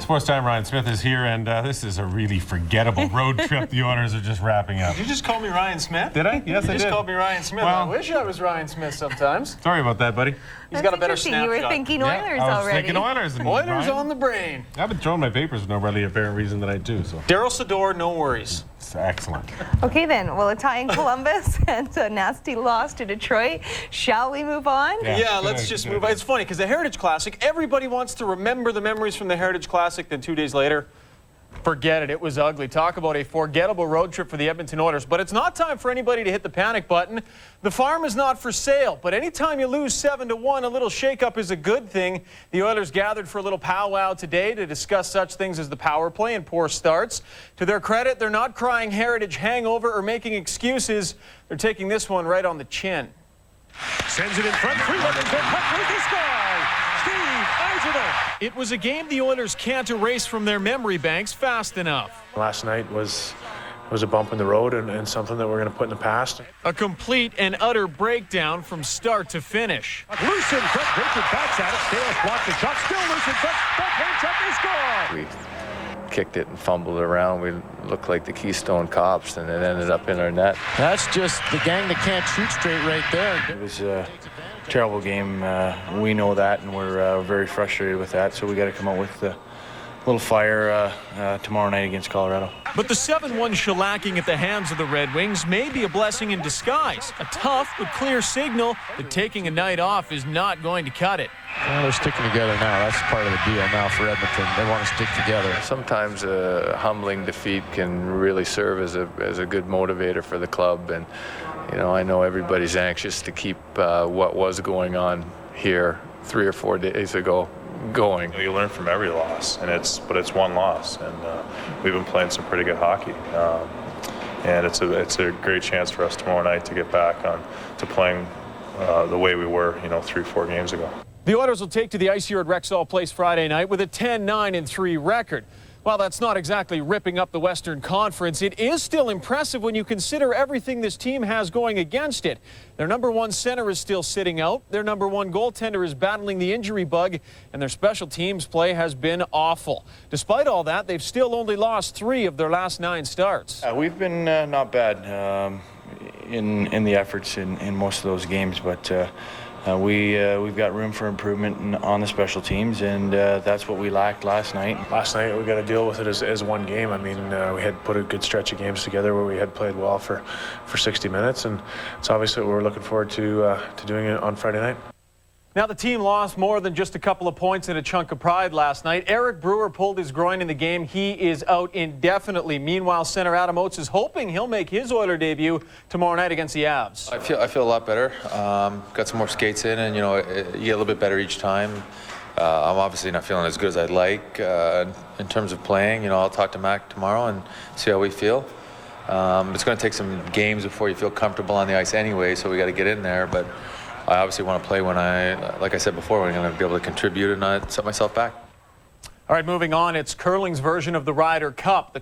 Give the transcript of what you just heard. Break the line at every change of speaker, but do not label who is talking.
Sports Time, Ryan Smith is here, and this is a really forgettable road trip the Oilers are just wrapping up.
Did you just call me Ryan Smith?
Did I? Yes, I did.
You just called me Ryan Smith.
Well,
I wish I was Ryan Smith sometimes.
Sorry about that, buddy.
He's got a better snapshot.
You were thinking Oilers already.
I was thinking Oilers. And
Oilers
Ryan,
on the brain.
I've been throwing my papers for no really apparent reason that I do. So.
Daryl Sador, no worries.
It's excellent.
Okay then, well, a tie in Columbus and a nasty loss to Detroit. Shall we move on?
Yeah, let's just move on. It's funny because the Heritage Classic, everybody wants to remember the memories from the Heritage Classic, then 2 days later, forget it. It was ugly. Talk about a forgettable road trip for the Edmonton Oilers. But it's not time for anybody to hit the panic button. The farm is not for sale. But anytime you lose 7-1, a little shakeup is a good thing. The Oilers gathered for a little powwow today to discuss such things as the power play and poor starts. To their credit, they're not crying Heritage hangover or making excuses. They're taking this one right on the chin.
Sends it in front. 3 looking for cut through the sky. It was a game the Oilers can't erase from their memory banks fast enough.
Last night was a bump in the road and something that we're going to put in the past.
A complete and utter breakdown from start to finish.
Loose in front, Richard backs at it. Stales blocks the shot, still loose in front. Backhand shot, they score!
We kicked it and fumbled it around. We looked like the Keystone Cops, and it ended up in our net.
That's just the gang that can't shoot straight right there.
It was a terrible game. We know that, and we're very frustrated with that. So we got to come out with a little fire tomorrow night against Colorado.
But the 7-1 shellacking at the hands of the Red Wings may be a blessing in disguise. A tough but clear signal that taking a night off is not going to cut it.
Well, they're sticking together now. That's part of the deal now for Edmonton. They want to stick together.
Sometimes a humbling defeat can really serve as a good motivator for the club. And, you know, I know everybody's anxious to keep what was going on here 3 or 4 days ago going.
You learn from every loss, but it's one loss, and we've been playing some pretty good hockey. And it's a great chance for us tomorrow night to get back on to playing the way we were, 3-4 games ago.
The Oilers will take to the ice here at Rexall Place Friday night with a 10-9-3 record. While that's not exactly ripping up the Western Conference, it is still impressive when you consider everything this team has going against it. Their number 1 center is still sitting out, their number 1 goaltender is battling the injury bug, and their special teams play has been awful. Despite all that, they've still only lost 3 of their last 9 starts.
We've been not bad in the efforts in most of those games, but we've got room for improvement on the special teams, and that's what we lacked last night. Last night we got to deal with it as one game. I mean, we had put a good stretch of games together where we had played well for 60 minutes, and it's obviously what we're looking forward to doing it on Friday night.
Now, the team lost more than just a couple of points and a chunk of pride last night. Eric Brewer pulled his groin in the game. He is out indefinitely. Meanwhile, center Adam Oates is hoping he'll make his Oiler debut tomorrow night against the Avs.
I feel a lot better. Got some more skates in, and you get a little bit better each time. I'm obviously not feeling as good as I'd like in terms of playing. I'll talk to Mac tomorrow and see how we feel. It's going to take some games before you feel comfortable on the ice anyway, so we got to get in there. But I obviously want to play when like I said before, when I'm going to be able to contribute and not set myself back.
All right, moving on. It's curling's version of the Ryder Cup. The